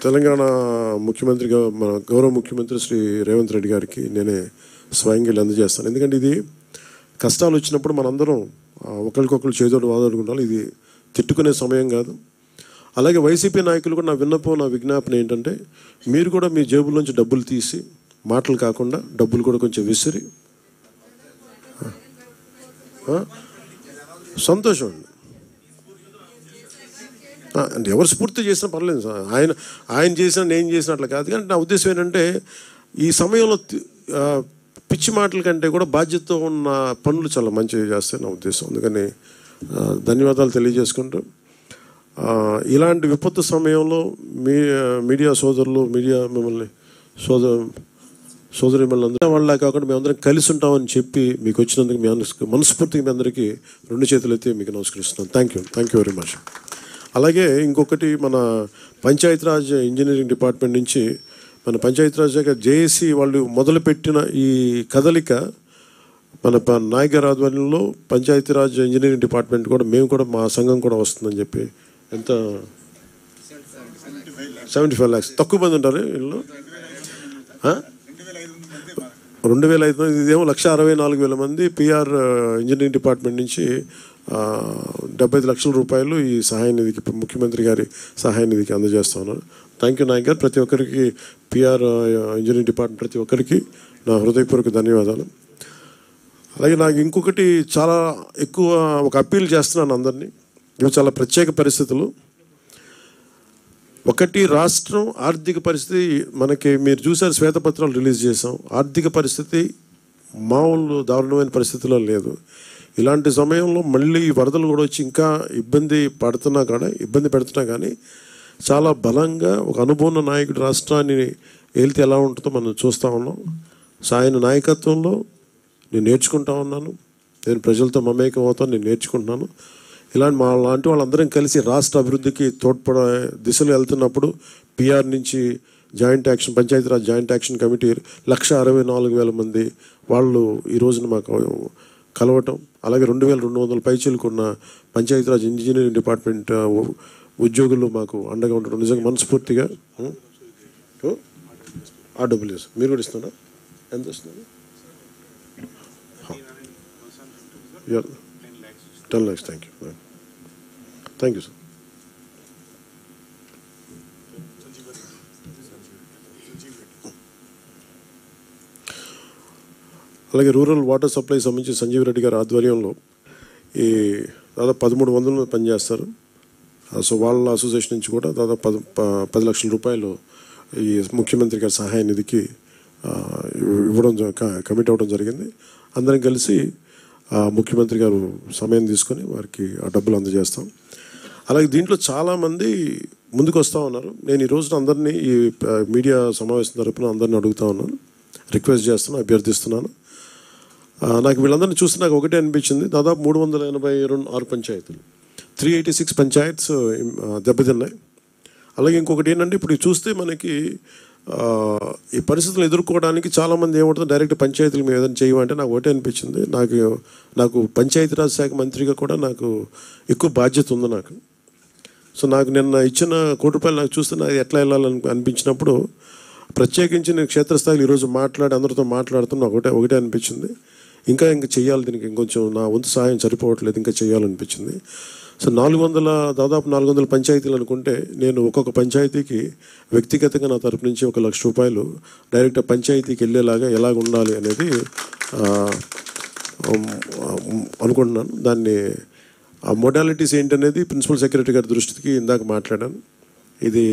తెలంగాణ ముఖ్యమంత్రిగా మన గౌరవ ముఖ్యమంత్రి శ్రీ రేవంత్ రెడ్డి గారికి నేనే స్వయంగా అందజేస్తాను. ఎందుకంటే ఇది కష్టాలు వచ్చినప్పుడు మనందరం ఒకరికొకరు చేదోడు వాదోడుకుంటాం. ఇది తిట్టుకునే సమయం కాదు. అలాగే వైసీపీ నాయకులు కూడా నా విన్నపం, నా విజ్ఞాపన ఏంటంటే మీరు కూడా మీ జేబుల్లోంచి డబ్బులు తీసి, మాటలు కాకుండా డబ్బులు కూడా కొంచెం విసిరి, సంతోషం అండి. అంటే ఎవరు స్ఫూర్తి చేసినా పర్లేదు సార్. ఆయన చేసినా నేను చేసిన అట్లా కాదు. కానీ నా ఉద్దేశం ఏంటంటే ఈ సమయంలో పిచ్చి మాటల కంటే కూడా బాధ్యతతో ఉన్న పనులు చాలా మంచిగా చేస్తాయి నా ఉద్దేశం. అందుకని ధన్యవాదాలు తెలియజేసుకుంటూ, ఇలాంటి విపత్తు సమయంలో మీడియా సోదరులు, మీడియా మిమ్మల్ని సోదరి మిమ్మల్ని వాళ్ళ కాకుండా మేమందరం కలిసి ఉంటామని చెప్పి మీకు వచ్చినందుకు మీ మనస్ఫూర్తిగా మీ అందరికీ 2 చేతులు ఎత్తి మీకు నమస్కరిస్తున్నాను. Thank you very much. అలాగే ఇంకొకటి, మన పంచాయతీరాజ్ ఇంజనీరింగ్ డిపార్ట్మెంట్ నుంచి మన పంచాయతీరాజ్ శాఖ జేఏసీ వాళ్ళు మొదలుపెట్టిన ఈ కదలిక మన నాయక్ గారి ఆధ్వర్యంలో పంచాయతీరాజ్ ఇంజనీరింగ్ డిపార్ట్మెంట్ కూడా మేము కూడా మా సంఘం కూడా వస్తుందని చెప్పి, ఎంత 75 lakhs, తక్కువ మంది ఉంటారు వీళ్ళు, 2500, ఇదేమో 1,64,000 మంది పిఆర్ ఇంజనీరింగ్ డిపార్ట్మెంట్ నుంచి 75 లక్షల రూపాయలు ఈ సహాయ నిధికి, ముఖ్యమంత్రి గారి సహాయ నిధికి అందజేస్తా ఉన్నారు. థ్యాంక్ యూ నాయక్ గారు. ప్రతి ఒక్కరికి పిఆర్ ఇంజనీరింగ్ డిపార్ట్మెంట్ ప్రతి ఒక్కరికి నా హృదయపూర్వక ధన్యవాదాలు. అలాగే నాకు ఇంకొకటి చాలా ఎక్కువ ఒక అప్పీల్ చేస్తున్నాను అందరినీ. ఇవి చాలా ప్రత్యేక పరిస్థితులు. ఒకటి, రాష్ట్రం ఆర్థిక పరిస్థితి మనకి మీరు చూసారు, శ్వేతపత్రాలు రిలీజ్ చేసాం. ఆర్థిక పరిస్థితి మామూలు దారుణమైన పరిస్థితిలో లేదు. ఇలాంటి సమయంలో మళ్ళీ వరదలు కూడా వచ్చి ఇంకా ఇబ్బంది పెడుతున్నా కానీ చాలా బలంగా ఒక అనుభవం నాయకుడు రాష్ట్రాన్ని ఏలితే ఎలా ఉంటుందో మనం చూస్తూ ఉన్నాం. ఆయన నాయకత్వంలో నేను నేర్చుకుంటా ఉన్నాను. నేను ప్రజలతో మమేకం అవుతాను, నేను నేర్చుకుంటున్నాను. లాంటి వాళ్ళందరం కలిసి రాష్ట్ర అభివృద్ధికి తోడ్పడే దిశలో వెళ్తున్నప్పుడు పిఆర్ నుంచి పంచాయతీరాజ్ జాయింట్ యాక్షన్ కమిటీ 1,64,000 మంది వాళ్ళు ఈ రోజున మాకు కలవటం, అలాగే 2,200 పైచీలకు ఉన్న పంచాయతీరాజ్ ఇంజనీరింగ్ డిపార్ట్మెంట్ ఉద్యోగులు మాకు అండగా ఉండడం నిజంగా మనస్ఫూర్తిగా. ఆ డబ్బులు చేస్తాం, మీరు కూడా ఇస్తున్నారా? ఎంత వస్తుంది? 10 lakhs. Thank you sir. అలాగే రూరల్ వాటర్ సప్లై సంబంధించి సంజీవ్ రెడ్డి గారి ఆధ్వర్యంలో ఈ దాదాపు 1,300 పనిచేస్తారు. సో వాళ్ళ అసోసియేషన్ నుంచి కూడా దాదాపు 10 లక్షల రూపాయలు ఈ ముఖ్యమంత్రి గారి సహాయ నిధికి ఇవ్వడం కమిట్ అవ్వడం జరిగింది. అందరం కలిసి ముఖ్యమంత్రి గారు సమయం తీసుకొని వారికి ఆ డబ్బులు అందజేస్తాం. అలాగే దీంట్లో చాలామంది ముందుకు వస్తూ ఉన్నారు. నేను ఈ రోజున అందరినీ ఈ మీడియా సమావేశం తరపున అందరినీ అడుగుతూ ఉన్నాను, రిక్వెస్ట్ చేస్తున్నాను, అభ్యర్థిస్తున్నాను. నాకు వీళ్ళందరినీ చూస్తే నాకు ఒకటే అనిపించింది, దాదాపు 386 పంచాయతీలు, 386 పంచాయత్స్ దెబ్బతిన్నాయి. అలాగే ఇంకొకటి ఏంటంటే ఇప్పుడు చూస్తే మనకి ఈ పరిస్థితులను ఎదుర్కోవడానికి చాలామంది ఏమంటుంది, డైరెక్ట్ పంచాయతీలు మేము ఏదైనా చేయమంటే నాకు ఒకటే అనిపించింది, నాకు పంచాయతీరాజ్ శాఖ మంత్రిగా కూడా నాకు ఎక్కువ బాధ్యత ఉంది నాకు. సో నాకు నిన్న ఇచ్చిన ₹1 నాకు చూస్తే నాకు ఎట్లా వెళ్ళాలని అనిపించినప్పుడు ప్రత్యేకించి నేను క్షేత్రస్థాయిలో ఈరోజు అందరితో మాట్లాడుతున్నా ఒకటే అనిపించింది, ఇంకా చేయాలి, దీనికి ఇంకొంచెం నా వంతు సహాయం సరిపోవట్లేదు, ఇంకా చేయాలనిపించింది. సో దాదాపు 400 పంచాయతీలు అనుకుంటే నేను ఒక్కొక్క పంచాయతీకి వ్యక్తిగతంగా నా తరపు నుంచి ₹1,00,000 డైరెక్ట్ పంచాయతీకి వెళ్ళేలాగా ఎలాగ ఉండాలి అనేది అనుకుంటున్నాను. దాన్ని ఆ మోడాలిటీస్ ఏంటనేది ప్రిన్సిపల్ సెక్రటరీ గారి దృష్టికి ఇందాక మాట్లాడాను. ఇది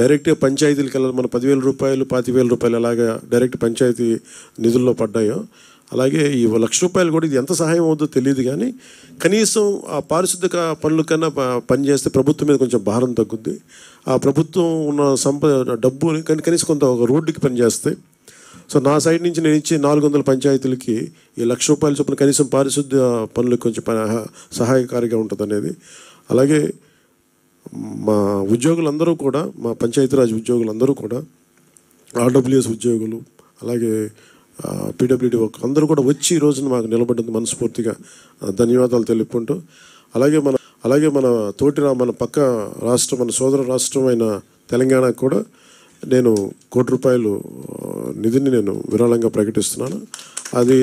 డైరెక్ట్గా పంచాయతీలకు వెళ్ళాలి. మన ₹10,000, ₹25,000 ఎలాగా డైరెక్ట్ పంచాయతీ నిధుల్లో పడ్డాయో అలాగే ఈ ₹1,00,000 కూడా ఇది ఎంత సహాయం అవుతుందో తెలియదు, కానీ కనీసం ఆ పారిశుద్ధ్య పనుల కన్నా పనిచేస్తే ప్రభుత్వం మీద కొంచెం భారం తగ్గుద్ది. ఆ ప్రభుత్వం ఉన్న డబ్బు కనీసం కొంత ఒక రోడ్డుకి పనిచేస్తే. సో నా సైడ్ నుంచి నేను ఇచ్చే 400 పంచాయతీలకి ఈ ₹1,00,000 చొప్పున కనీసం పారిశుద్ధ్య పనులకు కొంచెం సహాయకారిగా ఉంటుంది అనేది. అలాగే మా ఉద్యోగులందరూ కూడా, మా పంచాయతీరాజ్ ఉద్యోగులందరూ కూడా, ఆర్డబ్ల్యూఎస్ ఉద్యోగులు, అలాగే పీడబ్ల్యూడీ అందరూ కూడా వచ్చి ఈ రోజున మాకు నిలబడింది మనస్ఫూర్తిగా ధన్యవాదాలు తెలుపుకుంటూ, అలాగే మన అలాగే మన మన పక్క రాష్ట్రం, మన సోదర రాష్ట్రమైన తెలంగాణకు కూడా నేను ₹1 కోటి నిధిని నేను విరాళంగా ప్రకటిస్తున్నాను. అది